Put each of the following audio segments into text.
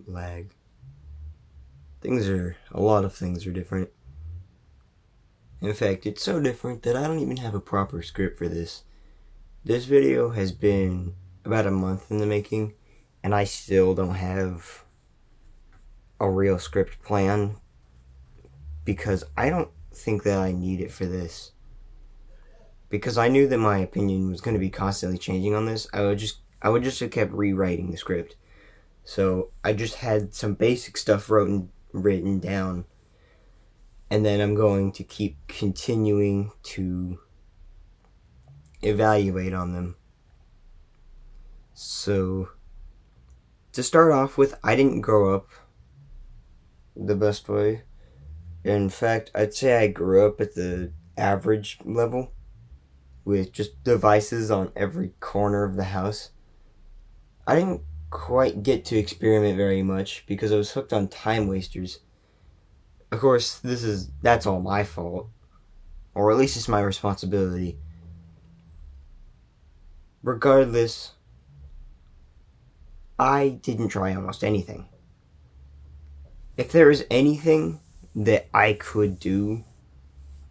lag. A lot of things are different. In fact, it's so different that I don't even have a proper script for this. This video has been about a month in the making, and I still don't have a real script plan because I don't think that I need it for this. Because I knew that my opinion was going to be constantly changing on this, I would just have kept rewriting the script. So I just had some basic stuff written down, and then I'm going to keep continuing to evaluate on them. So to start off with, I didn't grow up the best way. In fact, I'd say I grew up at the average level with just devices on every corner of the house. I didn't quite get to experiment very much because I was hooked on time wasters. Of course, that's all my fault, or at least it's my responsibility. Regardless, I didn't try almost anything. If there is anything that I could do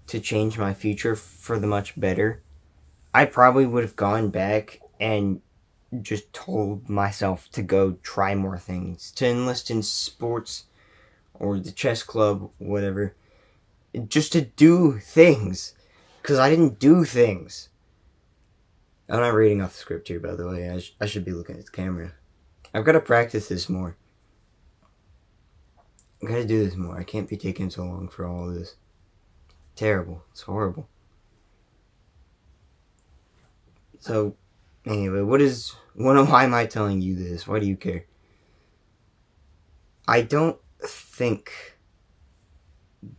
to change my future for the much better, I probably would have gone back and just told myself to go try more things, to enlist in sports or the chess club, whatever, just to do things, because I didn't do things. I'm not reading off the script here, by the way. I should be looking at the camera. I've got to practice this more. I've got to do this more. I can't be taking so long for all of this. Terrible. It's horrible. So, anyway, why am I telling you this? Why do you care? I don't think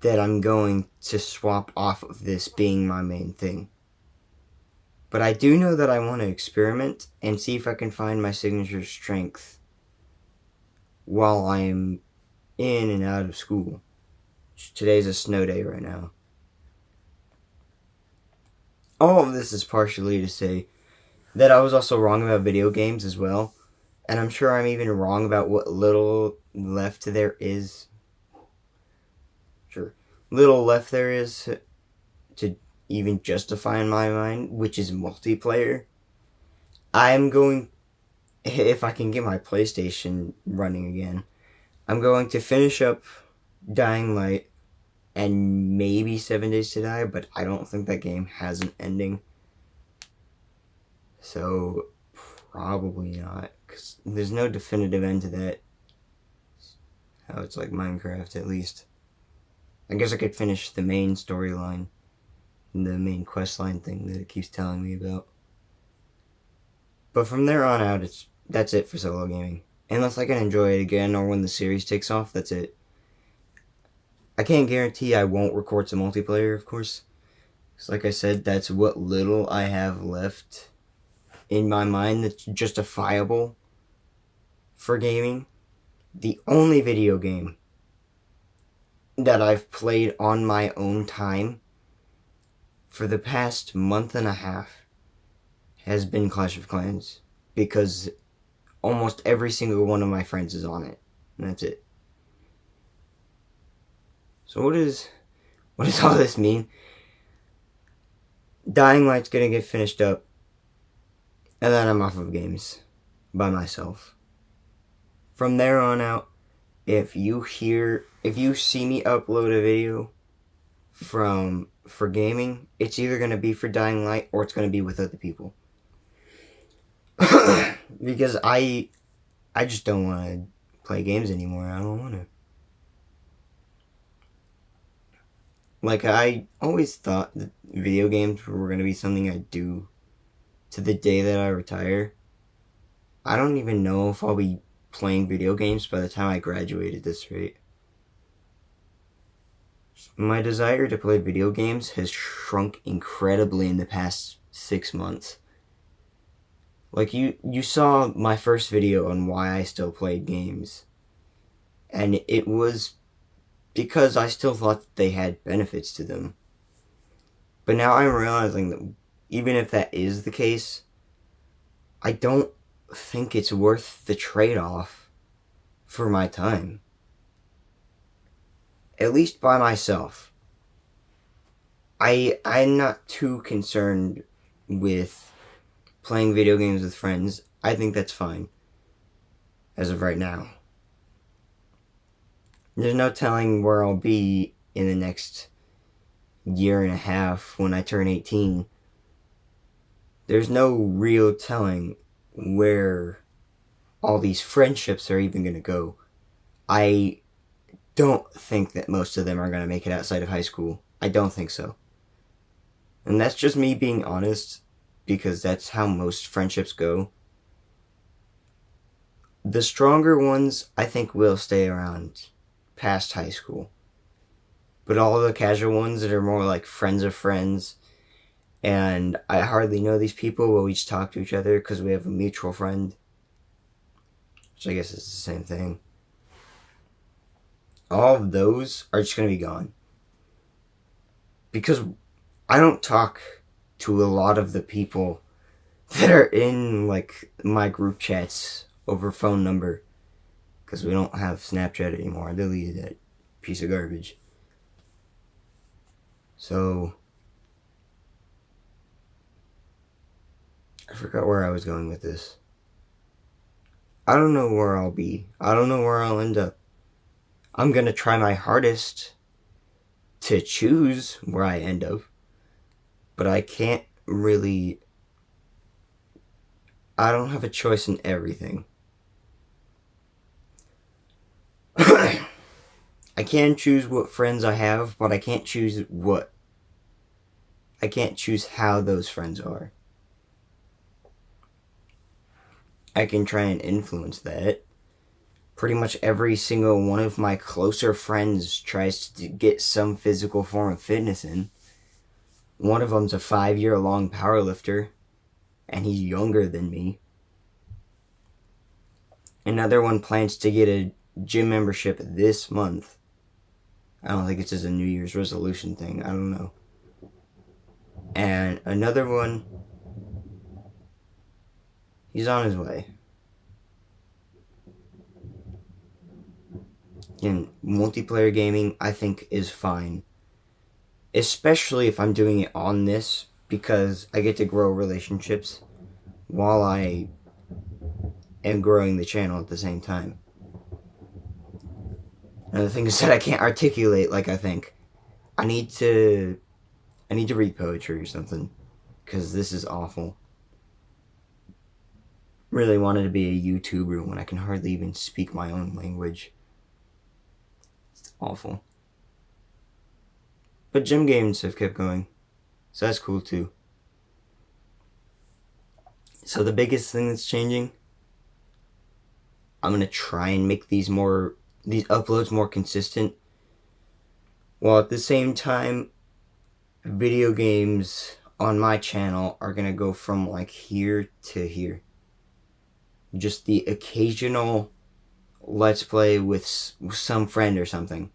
that I'm going to swap off of this being my main thing. But I do know that I want to experiment and see if I can find my signature strength while I am in and out of school. Today's a snow day right now. All of this is partially to say that I was also wrong about video games as well. And I'm sure I'm even wrong about what little left there is. Little left there is to even justify in my mind, which is multiplayer. I'm going, if I can get my PlayStation running again, I'm going to finish up Dying Light and maybe 7 Days to Die, but I don't think that game has an ending. So, probably not, because there's no definitive end to that. How it's like Minecraft, at least. I guess I could finish the main storyline, the main questline thing that it keeps telling me about. But from there on out, that's it for solo gaming. Unless I can enjoy it again, or when the series takes off, that's it. I can't guarantee I won't record some multiplayer, of course. Because like I said, that's what little I have left in my mind that's justifiable for gaming. The only video game that I've played on my own time for the past month and a half has been Clash of Clans, because almost every single one of my friends is on it, and that's it. So what does all this mean? Dying Light's gonna get finished up, and then I'm off of games by myself. From there on out, if you see me upload a video for gaming, it's either gonna be for Dying Light or it's gonna be with other people. Because I just don't want to play games anymore. I don't want to. Like, I always thought that video games were going to be something I'd do to the day that I retire. I don't even know if I'll be playing video games by the time I graduate at this rate. My desire to play video games has shrunk incredibly in the past 6 months. Like, you saw my first video on why I still played games. And it was because I still thought that they had benefits to them. But now I'm realizing that even if that is the case, I don't think it's worth the trade-off for my time. At least by myself. I'm not too concerned with playing video games with friends. I think that's fine. As of right now. There's no telling where I'll be in the next year and a half when I turn 18. There's no real telling where all these friendships are even going to go. I don't think that most of them are going to make it outside of high school. I don't think so. And that's just me being honest, because that's how most friendships go. The stronger ones, I think, will stay around past high school. But all the casual ones that are more like friends of friends, and I hardly know these people, but we just talk to each other because we have a mutual friend, which I guess is the same thing. All of those are just going to be gone. Because I don't talk to a lot of the people that are in, like, my group chats over phone number. Because we don't have Snapchat anymore. I deleted that piece of garbage. So, I forgot where I was going with this. I don't know where I'll be. I don't know where I'll end up. I'm going to try my hardest to choose where I end up. But I can't really... I don't have a choice in everything. I can choose what friends I have, but I can't choose what. I can't choose how those friends are. I can try and influence that. Pretty much every single one of my closer friends tries to get some physical form of fitness in. One of them's a 5-year-long powerlifter, and he's younger than me. Another one plans to get a gym membership this month. I don't think it's as a New Year's resolution thing. I don't know. And another one, he's on his way. And multiplayer gaming, I think, is fine. Especially if I'm doing it on this, because I get to grow relationships while I am growing the channel at the same time. And the thing is that I can't articulate like I think. I need to read poetry or something, because this is awful. Really wanted to be a YouTuber when I can hardly even speak my own language. It's awful. But gym games have kept going, so that's cool too. So the biggest thing that's changing, I'm going to try and make these uploads more consistent, while at the same time, video games on my channel are going to go from like here to here. Just the occasional let's play with some friend or something,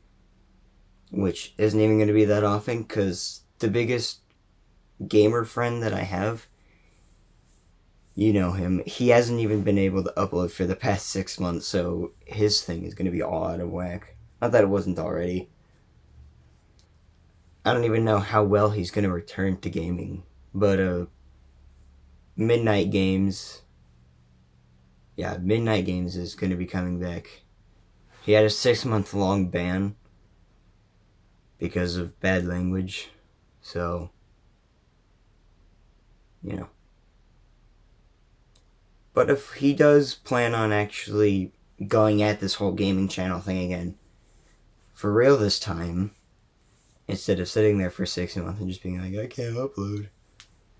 which isn't even going to be that often, because the biggest gamer friend that I have, you know him, he hasn't even been able to upload for the past 6 months, so his thing is going to be all out of whack. Not that it wasn't already. I don't even know how well he's going to return to gaming, but Midnight Games is going to be coming back. He had a 6-month-long ban because of bad language, so, you know. But if he does plan on actually going at this whole gaming channel thing again, for real this time, instead of sitting there for 6 months and just being like, I can't upload.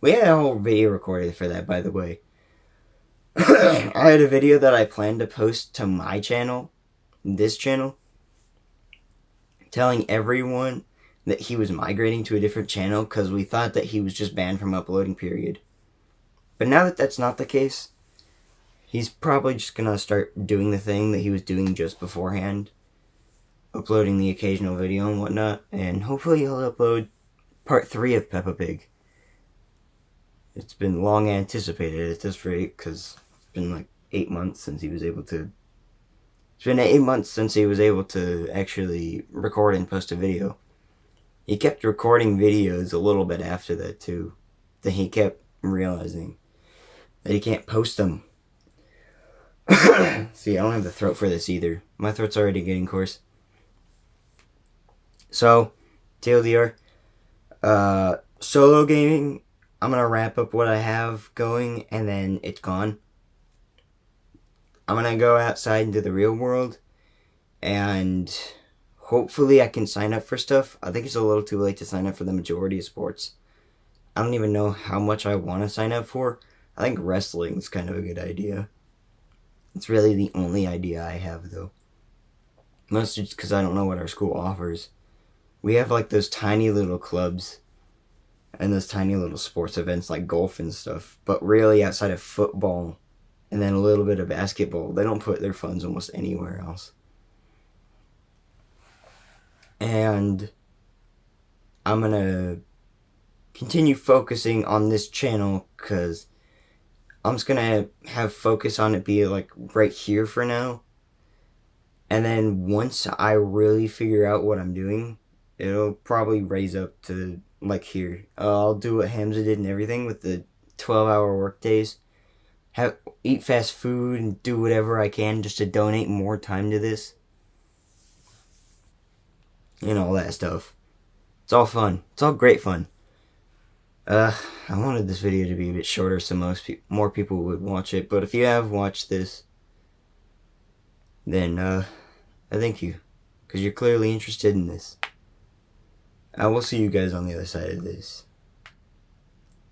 We had a whole video recorded for that, by the way. I had a video that I planned to post to my channel, this channel, telling everyone that he was migrating to a different channel because we thought that he was just banned from uploading, period. But now that that's not the case, he's probably just going to start doing the thing that he was doing just beforehand, uploading the occasional video and whatnot, and hopefully he'll upload part 3 of Peppa Pig. It's been long anticipated at this rate, because it's been like 8 months since he was able to It's been 8 months since he was able to actually record and post a video. He kept recording videos a little bit after that too. Then he kept realizing that he can't post them. See, I don't have the throat for this either. My throat's already getting coarse. So, TLDR, solo gaming, I'm going to wrap up what I have going and then it's gone. I'm going to go outside into the real world and hopefully I can sign up for stuff. I think it's a little too late to sign up for the majority of sports. I don't even know how much I want to sign up for. I think wrestling's kind of a good idea. It's really the only idea I have, though. Mostly just because I don't know what our school offers. We have, like, those tiny little clubs and those tiny little sports events like golf and stuff. But really, outside of football and then a little bit of basketball, they don't put their funds almost anywhere else. And I'm going to continue focusing on this channel because I'm just going to have focus on it be like right here for now. And then once I really figure out what I'm doing, it'll probably raise up to like here. I'll do what Hamza did and everything with the 12-hour work days. Eat fast food and do whatever I can just to donate more time to this. And all that stuff. It's all fun. It's all great fun. I wanted this video to be a bit shorter so more people would watch it, but if you have watched this, then I thank you, because you're clearly interested in this. I will see you guys on the other side of this.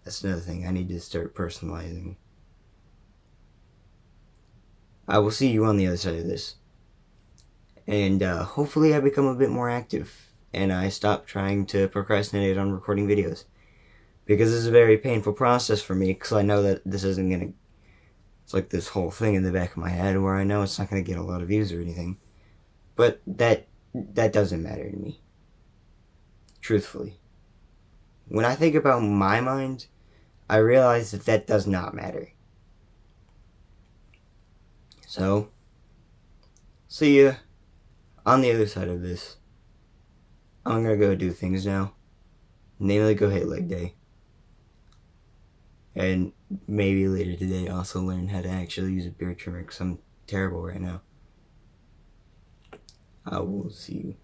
That's another thing, I need to start personalizing. I will see you on the other side of this. And hopefully I become a bit more active, and I stop trying to procrastinate on recording videos. Because this is a very painful process for me, because I know that this isn't going to... It's like this whole thing in the back of my head where I know it's not going to get a lot of views or anything. But that doesn't matter to me. Truthfully. When I think about my mind, I realize that does not matter. So, see ya on the other side of this. I'm going to go do things now. Namely, go hit leg day. And maybe later today also learn how to actually use a beard trimmer because I'm terrible right now. I will see you.